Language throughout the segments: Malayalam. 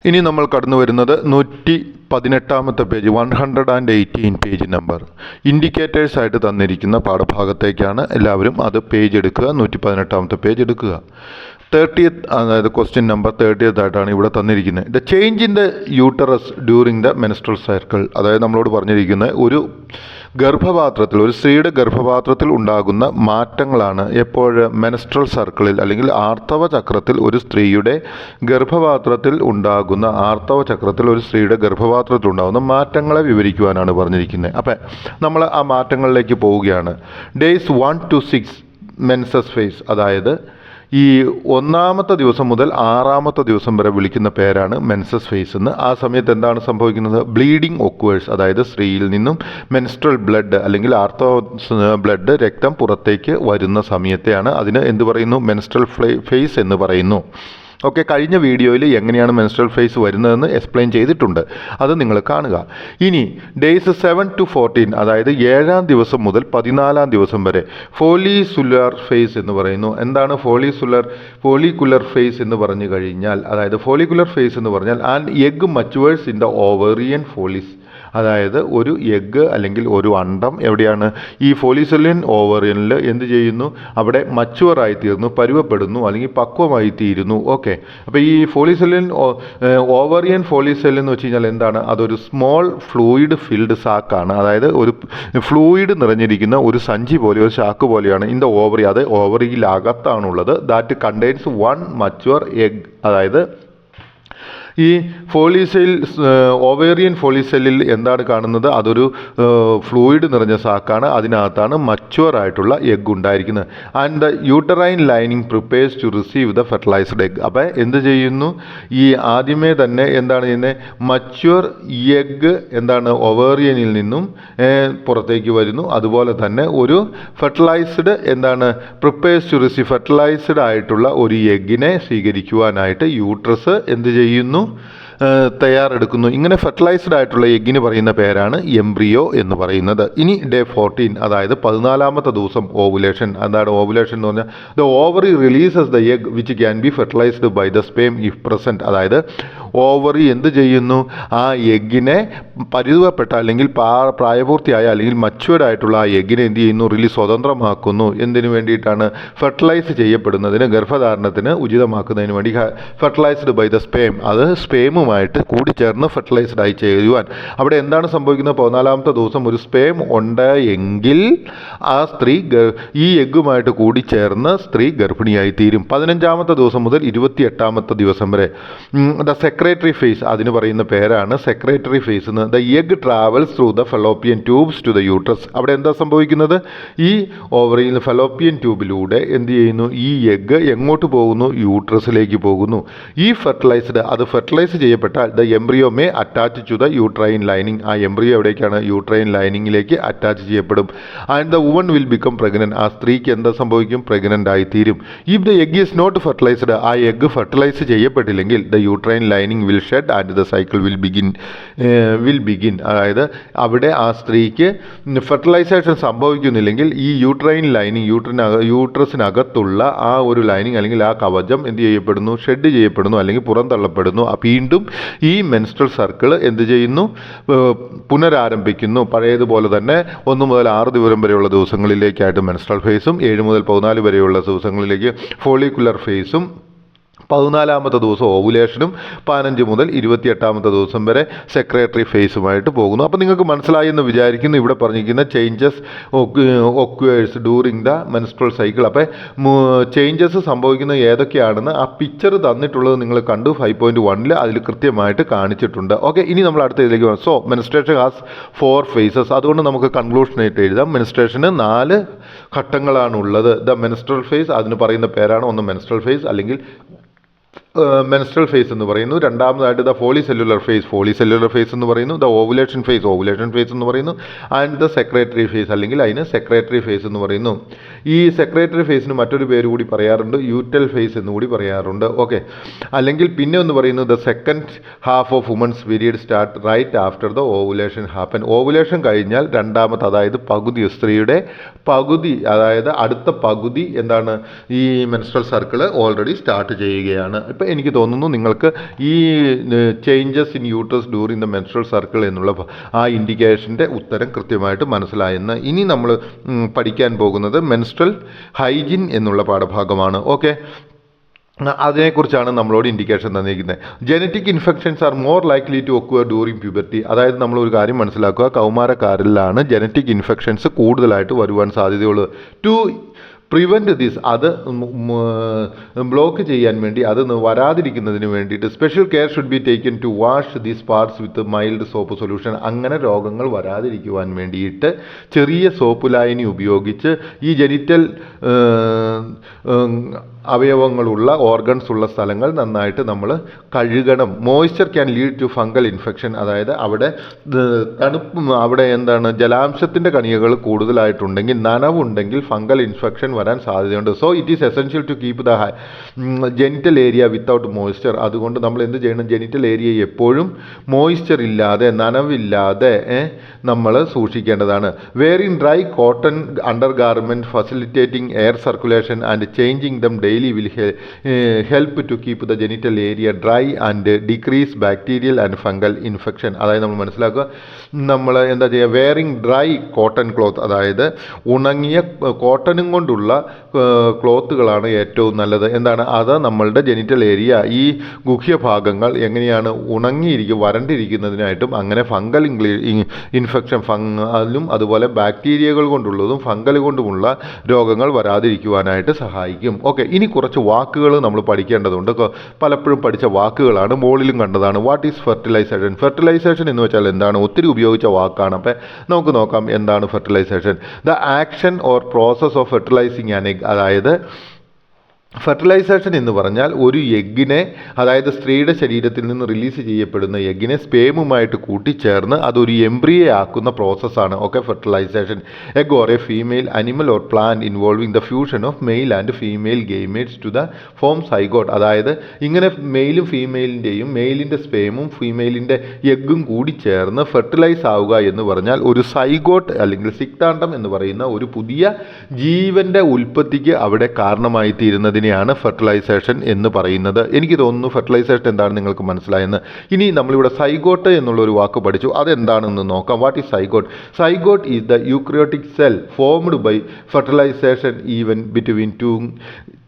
ഇനി നമ്മൾ കടന്നു വരുന്നത് 118 പേജ് 118 പേജ് നമ്പർ ഇൻഡിക്കേറ്റേഴ്സ് ആയിട്ട് തന്നിരിക്കുന്ന പാഠഭാഗത്തേക്കാണ്. എല്ലാവരും അത് പേജ് എടുക്കുക. 118 പേജ് എടുക്കുക. 30th അതായത് ക്വസ്റ്റ്യൻ നമ്പർ 30th ആയിട്ടാണ് ഇവിടെ തന്നിരിക്കുന്നത്. The change in the uterus during the menstrual cycle. അതായത് നമ്മളോട് പറഞ്ഞിരിക്കുന്നത് ഒരു ഗർഭപാത്രത്തിൽ, ഒരു സ്ത്രീയുടെ ഗർഭപാത്രത്തിൽ ഉണ്ടാകുന്ന മാറ്റങ്ങളാണ് എപ്പോഴും മെൻസ്ട്രൽ സർക്കിളിൽ അല്ലെങ്കിൽ ആർത്തവ ചക്രത്തിൽ ഒരു സ്ത്രീയുടെ ഗർഭപാത്രത്തിൽ ഉണ്ടാകുന്ന മാറ്റങ്ങളെ വിവരിക്കുവാനാണ് പറഞ്ഞിരിക്കുന്നത്. അപ്പം നമ്മൾ ആ മാറ്റങ്ങളിലേക്ക് പോവുകയാണ്. ഡേയ്സ് 1 to 6 മെൻസസ് ഫേസ്, അതായത് ഈ 1ാമത്തെ ദിവസം മുതൽ 6ാമത്തെ ദിവസം വരെ വിളിക്കുന്ന പേരാണ് മെൻസസ് ഫേസ് എന്ന്. ആ സമയത്ത് എന്താണ് സംഭവിക്കുന്നത്? ബ്ലീഡിങ് ഒക്വേഴ്സ്, അതായത് സ്ത്രീയിൽ നിന്നും മെൻസ്ട്രൽ ബ്ലഡ് അല്ലെങ്കിൽ ആർത്തവ ബ്ലഡ്, രക്തം പുറത്തേക്ക് വരുന്ന സമയത്തെയാണ് അതിന് എന്ത് പറയുന്നു? മെൻസ്ട്രൽ ഫേസ് എന്ന് പറയുന്നു. ഓക്കെ, കഴിഞ്ഞ വീഡിയോയിൽ എങ്ങനെയാണ് മെൻസ്ട്രൽ ഫേസ് വരുന്നതെന്ന് എക്സ്പ്ലെയിൻ ചെയ്തിട്ടുണ്ട്. അത് നിങ്ങൾ കാണുക. ഇനി ഡേയ്സ് 7 to 14, അതായത് 7ാം ദിവസം മുതൽ 14ാം ദിവസം വരെ ഫോളിക്കുലർ ഫേസ് എന്ന് പറയുന്നു. എന്താണ് ഫോളിക്കുലർ ഫേസ് എന്ന് പറഞ്ഞു കഴിഞ്ഞാൽ, അതായത് ഫോളിക്കുലർ ഫേസ് എന്ന് പറഞ്ഞാൽ an egg matures in the ovarian follicles. അതായത് ഒരു എഗ്ഗ് അല്ലെങ്കിൽ ഒരു അണ്ടം എവിടെയാണ്? ഈ ഫോളിസെല്ലിൻ ഓവറിയനിൽ എന്ത് ചെയ്യുന്നു? അവിടെ മച്ചുവറായി തീർന്നു, പരുവപ്പെടുന്നു, അല്ലെങ്കിൽ പക്വമായി തീരുന്നു. ഓക്കെ, അപ്പോൾ ഈ ഓവറിയൻ ഫോളിസെൽ എന്ന് വെച്ച് കഴിഞ്ഞാൽ എന്താണ്? അതൊരു സ്മോൾ ഫ്ലൂയിഡ് ഫിൽഡ് സാക്കാണ്. അതായത് ഒരു ഫ്ലൂയിഡ് നിറഞ്ഞിരിക്കുന്ന ഒരു സഞ്ചി പോലെ, ഒരു ചാക്ക് പോലെയാണ് ഇൻ ദ ഓവറി. അത് ഓവറിയിലകത്താണുള്ളത്. That contains 1 mature egg. അതായത് ഈ ഓവേറിയൻ ഫോളിസെല്ലിൽ എന്താണ് കാണുന്നത്? അതൊരു ഫ്ലൂയിഡ് നിറഞ്ഞ സാക്കാണ്. അതിനകത്താണ് മച്ചുവർ ആയിട്ടുള്ള എഗ് ഉണ്ടായിരിക്കുന്നത്. And the uterine lining prepares to receive the fertilised egg. അപ്പോൾ എന്ത് ചെയ്യുന്നു? ഈ ആദ്യമേ തന്നെ എന്താണ് ചെയ്യുന്നത്? മച്ചുവർ എഗ് എന്താണ്? ഓവേറിയനിൽ നിന്നും പുറത്തേക്ക് വരുന്നു. അതുപോലെ തന്നെ ഒരു ഫെർട്ടിലൈസ്ഡ് എന്താണ്? പ്രിപ്പയർസ് ടു റിസീവ് ഫെർട്ടിലൈസ്ഡ് ആയിട്ടുള്ള ഒരു എഗ്ഗിനെ സ്വീകരിക്കുവാനായിട്ട് യൂട്രസ് എന്ത് ചെയ്യുന്നു? തയ്യാറെടുക്കുന്നു. ഇങ്ങനെ ഫെർട്ടിലൈസ്ഡ് ആയിട്ടുള്ള എഗ്ഗിന് പറയുന്ന പേരാണ് എംബ്രിയോ എന്ന് പറയുന്നത്. ഇനി ഡേ 14, അതായത് 14ാമത്തെ ദിവസം ഓവുലേഷൻ. എന്താണ് ഓവുലേഷൻ എന്ന് പറഞ്ഞാൽ? The ovary releases the egg which can be fertilised by the sperm if present. അതായത് ഓവറി എന്ത് ചെയ്യുന്നു? ആ എഗ്ഗിനെ പരുവപ്പെട്ട അല്ലെങ്കിൽ പ്രായപൂർത്തിയായ അല്ലെങ്കിൽ മച്വേർഡ് ആയിട്ടുള്ള ആ എഗ്ഗിനെ എന്ത് ചെയ്യുന്നു? സ്വതന്ത്രമാക്കുന്നു. എന്തിനു വേണ്ടിയിട്ടാണ്? ഫെർട്ടിലൈസ് ചെയ്യപ്പെടുന്നതിന്, ഗർഭധാരണത്തിന് ഉചിതമാക്കുന്നതിന് വേണ്ടി. ഫെർട്ടിലൈസ്ഡ് ബൈ ദ സ്പേം, അത് സ്പേമുമായിട്ട് കൂടിച്ചേർന്ന് ഫെർട്ടിലൈസ്ഡ് ആയി ചെയ്യുവാൻ. അവിടെ എന്താണ് സംഭവിക്കുന്നത്? 14ാമത്തെ ദിവസം ഒരു സ്പേം ഉണ്ട് എങ്കിൽ ആ സ്ത്രീ ഈ എഗ്ഗുമായിട്ട് കൂടിച്ചേർന്ന് സ്ത്രീ ഗർഭിണിയായി തീരും. 15ാമത്തെ ദിവസം മുതൽ 28ാമത്തെ ദിവസം വരെ ദ സെക്രട്ടറി ഫേസ്, അതിന് പറയുന്ന പേരാണ് സെക്രട്ടറി ഫേസ് എന്ന്. The egg travels through the fallopian tubes to the uterus. അവിടെ എന്താ സംഭവിക്കുന്നത്? ഈ ഓവറിയിൽ ഫെലോപ്പിയൻ ട്യൂബിലൂടെ എന്ത് ചെയ്യുന്നു? ഈ എഗ്ഗ് എങ്ങോട്ട് പോകുന്നു? യൂട്രസിലേക്ക് പോകുന്നു. ഈ ഫെർട്ടിലൈസ്ഡ്, അത് ഫെർട്ടിലൈസ് ചെയ്യപ്പെട്ടാൽ the embryo may attach to the uterine lining. ആ എംബ്രിയോ എവിടേക്കാണ്? യൂട്രൈൻ ലൈനിങ്ങിലേക്ക് അറ്റാച്ച് ചെയ്യപ്പെടും. And the woman will become pregnant. ആ സ്ത്രീക്ക് എന്താ സംഭവിക്കും? പ്രഗ്നന്റ് ആയി തീരും. If the egg is not fertilized, ആ എഗ്ഗ് ഫെർട്ടിലൈസ് ചെയ്യപ്പെട്ടില്ലെങ്കിൽ the uterine lining will shed and the cycle will begin. അതായത് അവിടെ ആ സ്ത്രീക്ക് ഫെർട്ടിലൈസേഷൻ സംഭവിക്കുന്നില്ലെങ്കിൽ ഈ യൂട്രൈൻ ലൈനിങ്, യൂട്രസിനകത്തുള്ള ആ ഒരു ലൈനിങ് അല്ലെങ്കിൽ ആ കവചം എന്ത് ചെയ്യപ്പെടുന്നു? ഷെഡ് ചെയ്യപ്പെടുന്നു അല്ലെങ്കിൽ പുറന്തള്ളപ്പെടുന്നു. വീണ്ടും ഈ മെൻസ്ട്രൽ സർക്കിൾ എന്ത് ചെയ്യുന്നു? പുനരാരംഭിക്കുന്നു. പഴയതുപോലെ തന്നെ 1 മുതൽ 6 ദിവസം വരെയുള്ള ദിവസങ്ങളിലേക്കായിട്ട് മെൻസ്ട്രൽ ഫേസും 7 മുതൽ 14 വരെയുള്ള ദിവസങ്ങളിലേക്ക് ഫോളിക്കുലർ ഫേസും 14ാമത്തെ ദിവസം ഓവുലേഷനും 15 മുതൽ 28ാമത്തെ ദിവസം വരെ സെക്രട്ടറി ഫേസുമായിട്ട് പോകുന്നു. അപ്പോൾ നിങ്ങൾക്ക് മനസ്സിലായി എന്ന് വിചാരിക്കുന്നു. ഇവിടെ പറഞ്ഞിരിക്കുന്ന changes occurs during the menstrual cycle. അപ്പോൾ ചേഞ്ചസ് സംഭവിക്കുന്നത് ഏതൊക്കെയാണെന്ന് ആ പിക്ചർ തന്നിട്ടുള്ളത് നിങ്ങൾ കണ്ടു. 5.1 അതിൽ കൃത്യമായിട്ട് കാണിച്ചിട്ടുണ്ട്. ഓക്കെ, ഇനി നമ്മൾ അടുത്ത ഇതിലേക്ക് പോകാം. So menstruation has 4 phases. അതുകൊണ്ട് നമുക്ക് കൺക്ലൂഷനായിട്ട് എഴുതാം. മെൻസ്ട്രേഷന് 4 ഘട്ടങ്ങളാണുള്ളത്. ദ മെൻസ്ട്രൽ ഫേസ്, അതിന് പറയുന്ന പേരാണ് ഒന്ന് മെൻസ്ട്രൽ ഫേസ് അല്ലെങ്കിൽ മെൻസ്ട്രൽ ഫേസ് എന്ന് പറയുന്നു. രണ്ടാമതായിട്ട് ദ ഫോളിസെല്ലുലർ ഫേസ് എന്ന് പറയുന്നു. ദ ഓവുലേഷൻ ഫേസ് എന്ന് പറയുന്നു. ആൻഡ് ദ സെക്രട്ടറി ഫേസ് അല്ലെങ്കിൽ അതിന് സെക്രട്ടറി ഫേസ് എന്ന് പറയുന്നു. ഈ സെക്രട്ടറി ഫേസിന് മറ്റൊരു പേര് കൂടി പറയാറുണ്ട്, യൂറ്റൽ ഫേസ് എന്ന് കൂടി പറയാറുണ്ട്. ഓക്കെ, അല്ലെങ്കിൽ പിന്നെ ഒന്ന് പറയുന്നത് the second half of women's period start right after the ovulation happen. Ovulation കഴിഞ്ഞാൽ രണ്ടാമത്തെ, അതായത് പകുതി, സ്ത്രീയുടെ പകുതി, അതായത് അടുത്ത പകുതി എന്താണ്? ഈ മെൻസ്ട്രൽ സർക്കിൾ ഓൾറെഡി സ്റ്റാർട്ട് ചെയ്യുകയാണ്. ഇപ്പോൾ എനിക്ക് തോന്നുന്നു നിങ്ങൾക്ക് ഈ changes in uterus during the menstrual circle എന്നുള്ള ആ ഇൻഡിക്കേഷൻ്റെ ഉത്തരം കൃത്യമായിട്ട് മനസ്സിലായെന്ന്. ഇനി നമ്മൾ പഠിക്കാൻ പോകുന്നത് മെൻസ്ട്രൽ ഹൈജീൻ എന്നുള്ള പാഠഭാഗമാണ്. ഓക്കെ, അതിനെക്കുറിച്ചാണ് നമ്മളോട് ഇൻഡിക്കേഷൻ തന്നിരിക്കുന്നത്. Genetic infections are more likely to occur during puberty. അതായത് നമ്മളൊരു കാര്യം മനസ്സിലാക്കുക, കൗമാരക്കാരിലാണ് ജനറ്റിക് ഇൻഫെക്ഷൻസ് കൂടുതലായിട്ട് വരുവാൻ സാധ്യതയുള്ളത്. ടു പ്രിവെൻറ്റ് ദിസ്, അത് ബ്ലോക്ക് ചെയ്യാൻ വേണ്ടി, അത് വരാതിരിക്കുന്നതിന് വേണ്ടിയിട്ട് special care should be taken to wash these parts with mild soap solution. അങ്ങനെ രോഗങ്ങൾ വരാതിരിക്കുവാൻ വേണ്ടിയിട്ട് ചെറിയ സോപ്പ് ലായനി ഉപയോഗിച്ച് ഈ ജെനിറ്റൽ അവയവങ്ങളുള്ള ഓർഗൻസ് ഉള്ള സ്ഥലങ്ങൾ നന്നായിട്ട് നമ്മൾ കഴുകണം. Moisture can lead to fungal infection. അതായത് അവിടെ അവിടെ ജലാംശത്തിൻ്റെ കണികകൾ കൂടുതലായിട്ടുണ്ടെങ്കിൽ, നനവുണ്ടെങ്കിൽ ഫംഗൽ ഇൻഫെക്ഷൻ വരാൻ സാധ്യതയുണ്ട്. So it is essential to keep the genital area without moisture. അതുകൊണ്ട് നമ്മൾ എന്ത് ചെയ്യണം, ജെനിറ്റൽ ഏരിയ എപ്പോഴും മോയ്സ്ചർ ഇല്ലാതെ, നനവില്ലാതെ നമ്മൾ സൂക്ഷിക്കേണ്ടതാണ്. Wearing dry cotton undergarment facilitating air circulation and changing them daily will help to keep the genital area dry and decrease bacterial and fungal infection. അതായത് നമ്മൾ മനസ്സിലാക്കുക, നമ്മൾ എന്താ ചെയ്യുക, വെയറിങ് ഡ്രൈ കോട്ടൺ ക്ലോത്ത്, അതായത് ഉണങ്ങിയ കോട്ടനും കൊണ്ടുള്ള ക്ലോത്തുകളാണ് ഏറ്റവും നല്ലത്. അത് നമ്മളുടെ ജെനിറ്റൽ ഏരിയ, ഈ ഗുഹ്യഭാഗങ്ങൾ എങ്ങനെയാണ് വരണ്ടിരിക്കുന്നതിനായിട്ടും അങ്ങനെ ഫംഗൽ ഇൻഫെക്ഷൻ അതിലും അതുപോലെ ബാക്ടീരിയകൾ കൊണ്ടുള്ളതും ഫംഗൽ കൊണ്ടുമുള്ള രോഗങ്ങൾ വരാതിരിക്കുവാനായിട്ട് സഹായിക്കും. ഓക്കെ, ഇനി കുറച്ച് വാക്കുകൾ നമ്മൾ പഠിക്കേണ്ടതുണ്ട്. പലപ്പോഴും പഠിച്ച വാക്കുകളാണ്, മുകളിലും കണ്ടതാണ്. What is fertilisation? ഫെർട്ടിലൈസേഷൻ എന്ന് വെച്ചാൽ എന്താണ്? ഒത്തിരി ഉപയോഗിച്ച വാക്കാണ്. അപ്പം നമുക്ക് നോക്കാം എന്താണ് fertilisation. The action or process of fertilising an egg. അതായത് ഫെർട്ടിലൈസേഷൻ എന്ന് പറഞ്ഞാൽ ഒരു എഗ്ഗിനെ, അതായത് സ്ത്രീയുടെ ശരീരത്തിൽ നിന്ന് റിലീസ് ചെയ്യപ്പെടുന്ന എഗ്ഗിനെ സ്പേമുമായിട്ട് കൂട്ടിച്ചേർന്ന് അതൊരു എംബ്രിയെ ആക്കുന്ന പ്രോസസ്സാണ്. Okay, fertilization. Egg or a female animal or plant involving the fusion of male and female gametes to the form zygote. അതായത് ഇങ്ങനെ മെയിലും ഫീമെയിലിൻ്റെയും, മെയിലിൻ്റെ സ്പേമും ഫീമെയിലിൻ്റെ എഗ്ഗും കൂടി ചേർന്ന് ഫെർട്ടിലൈസ് ആവുക എന്ന് പറഞ്ഞാൽ ഒരു സൈഗോട്ട് അല്ലെങ്കിൽ സിക്താണ്ഡം എന്ന് പറയുന്ന ഒരു പുതിയ ജീവൻ്റെ ഉൽപ്പത്തിക്ക് അവിടെ കാരണമായി തീരുന്നതിനെയാണ് ഫെർട്ടിലൈസേഷൻ എന്ന് പറയുന്നത്. എനിക്ക് തോന്നുന്നു ഫെർട്ടിലൈസേഷൻ എന്താണെന്ന് നിങ്ങൾക്ക് മനസ്സിലായെന്ന്. ഇനി നമ്മളിവിടെ സൈഗോട്ട് എന്നുള്ളൊരു വാക്ക് പഠിച്ചു, അതെന്താണെന്ന് നോക്കാം. What is zygote? Zygote is the eukaryotic cell formed by fertilization event between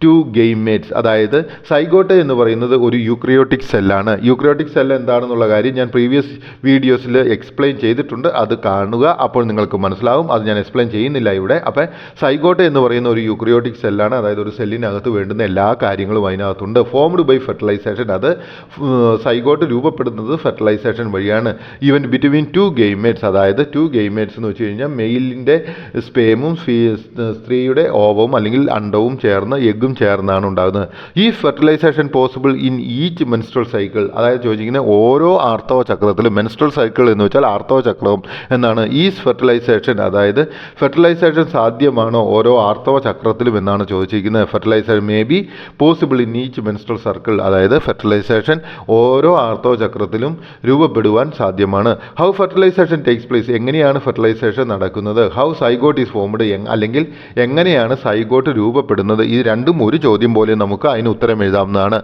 two gametes. അതായത് സൈഗോട്ട് എന്ന് പറയുന്നത് ഒരു യൂക്രിയോട്ടിക് സെല്ലാണ്. യൂക്രിയോട്ടിക് സെൽ എന്താണെന്നുള്ള കാര്യം ഞാൻ പ്രീവിയസ് വീഡിയോസിൽ എക്സ്പ്ലെയിൻ ചെയ്തിട്ടുണ്ട്, അത് കാണുക, അപ്പോൾ നിങ്ങൾക്ക് മനസ്സിലാവും. അത് ഞാൻ എക്സ്പ്ലെയിൻ ചെയ്യുന്നില്ല ഇവിടെ. അപ്പോൾ സൈഗോട്ട് എന്ന് പറയുന്ന ഒരു യൂക്രിയോട്ടിക് സെല്ലാണ്. അതായത് ഒരു സെല്ലിനകത്ത് വേണ്ടുന്ന എല്ലാ കാര്യങ്ങളും അതിനകത്തുണ്ട്. Formed by fertilization. അത് സൈഗോട്ട് രൂപപ്പെടുന്നത് ഫെർട്ടിലൈസേഷൻ വഴിയാണ്. Event between two gametes. അതായത് ടു ഗെയ്മേറ്റ്സ് എന്ന് വെച്ച് കഴിഞ്ഞാൽ മെയിലിൻ്റെ സ്പേമും സ്ത്രീയുടെ ഓവവും അല്ലെങ്കിൽ അണ്ടവും ചേർന്ന് എഗ്ഗും ചേർന്നാണ് ഉണ്ടാകുന്നത്. ഈ fertilisation possible in each menstrual cycle. അതായത് ചോദിച്ചിരിക്കുന്ന ഓരോ ആർത്തവ ചക്രത്തിലും, മെൻസ്ട്രൽ സൈക്കിൾ എന്ന് വെച്ചാൽ ആർത്തവ ചക്രവും എന്നാണ്. ഈ ഫെർട്ടിലൈസേഷൻ, അതായത് ഫെർട്ടിലൈസേഷൻ സാധ്യമാണോ ഓരോ ആർത്തവ ചക്രത്തിലും എന്നാണ് ചോദിച്ചിരിക്കുന്നത്. Fertilisation may be possible in each menstrual circle. അതായത് ഫെർട്ടിലൈസേഷൻ ഓരോ ആർത്തവ ചക്രത്തിലും രൂപപ്പെടുവാൻ സാധ്യമാണ്. How fertilisation takes place? എങ്ങനെയാണ് ഫെർട്ടിലൈസേഷൻ നടക്കുന്നത്? How zygote is formed? അല്ലെങ്കിൽ എങ്ങനെയാണ് സൈഗോട്ട് രൂപപ്പെടുന്നത്? ഈ രണ്ടും ഒരു ചോദ്യം പോലെ നമുക്ക് അതിന് ഉത്തരം എഴുതാവുന്നതാണ്.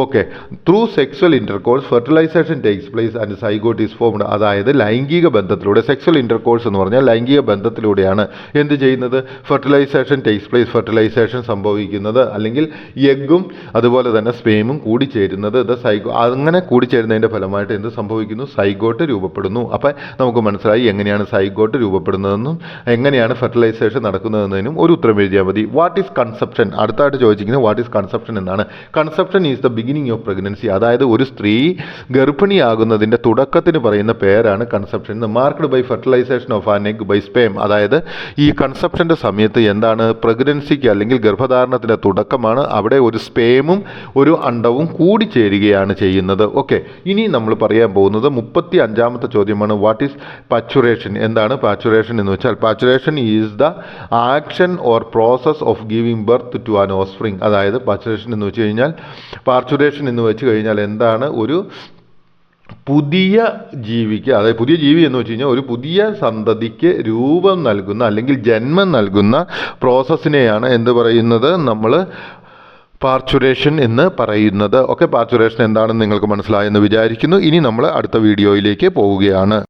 Okay, through sexual intercourse fertilisation takes place and zygote is formed. അതായത് ലൈംഗിക ബന്ധത്തിലൂടെ, സെക്സ്വൽ ഇൻ്റർകോഴ്സ് എന്ന് പറഞ്ഞാൽ ലൈംഗിക ബന്ധത്തിലൂടെയാണ് എന്ത് ചെയ്യുന്നത്? ഫെർട്ടിലൈസേഷൻ ടേക്സ് പ്ലേസ്, ഫെർട്ടിലൈസേഷൻ സംഭവിക്കുന്നത്. അല്ലെങ്കിൽ എഗ്ഗും അതുപോലെ തന്നെ സ്പേമും കൂടിച്ചേരുന്നത്. അങ്ങനെ കൂടിച്ചേരുന്നതിൻ്റെ ഫലമായിട്ട് എന്ത് സംഭവിക്കുന്നു? സൈഗോട്ട് രൂപപ്പെടുന്നു. അപ്പം നമുക്ക് മനസ്സിലായി എങ്ങനെയാണ് സൈഗോട്ട് രൂപപ്പെടുന്നതെന്നും എങ്ങനെയാണ് ഫെർട്ടിലൈസേഷൻ നടക്കുന്നതെന്നതിനും ഒരു ഉത്തരം എഴുതിയാൽ മതി. What is conception? അടുത്തായിട്ട് ചോദിച്ചിരിക്കുന്നത് വാട്ട് ഈസ് കൺസെപ്ഷൻ എന്നാണ്. Conception is the beginning of pregnancy. അതായത് ഒരു സ്ത്രീ ഗർഭിണിയാകുന്നതിൻ്റെ തുടക്കത്തിന് പറയുന്ന പേരാണ് conception. Marked by fertilisation of an egg by sperm. അതായത് ഈ കൺസെപ്ഷൻ്റെ സമയത്ത് എന്താണ്? പ്രഗ്നൻസിക്ക് അല്ലെങ്കിൽ ഗർഭധാരണത്തിൻ്റെ തുടക്കമാണ്. അവിടെ ഒരു സ്പേമും ഒരു അണ്ടവും കൂടി ചേരുകയാണ് ചെയ്യുന്നത്. ഓക്കെ, ഇനി നമ്മൾ പറയാൻ പോകുന്നത് 35ാമത്തെ ചോദ്യമാണ്. What is parturition? എന്താണ് പാച്ചുറേഷൻ എന്ന് വെച്ചാൽ? Parturition is the action or process of giving birth to an offspring. അതായത് പാച്ചുറേഷൻ എന്ന് വെച്ച് കഴിഞ്ഞാൽ, പാർച്ചുറേഷൻ എന്ന് വെച്ച് കഴിഞ്ഞാൽ എന്താണ്? ഒരു പുതിയ ജീവിക്ക്, അതായത് പുതിയ ജീവി എന്ന് വെച്ച് കഴിഞ്ഞാൽ ഒരു പുതിയ സന്തതിക്ക് രൂപം നൽകുന്ന അല്ലെങ്കിൽ ജന്മം നൽകുന്ന പ്രോസസ്സിനെയാണ് എന്ത് പറയുന്നത്? നമ്മൾ പാർച്ചുറേഷൻ എന്ന് പറയുന്നത്. ഓക്കെ, പാർച്ചുറേഷൻ എന്താണെന്ന് നിങ്ങൾക്ക് മനസ്സിലായെന്ന് വിചാരിക്കുന്നു. ഇനി നമ്മൾ അടുത്ത വീഡിയോയിലേക്ക് പോവുകയാണ്.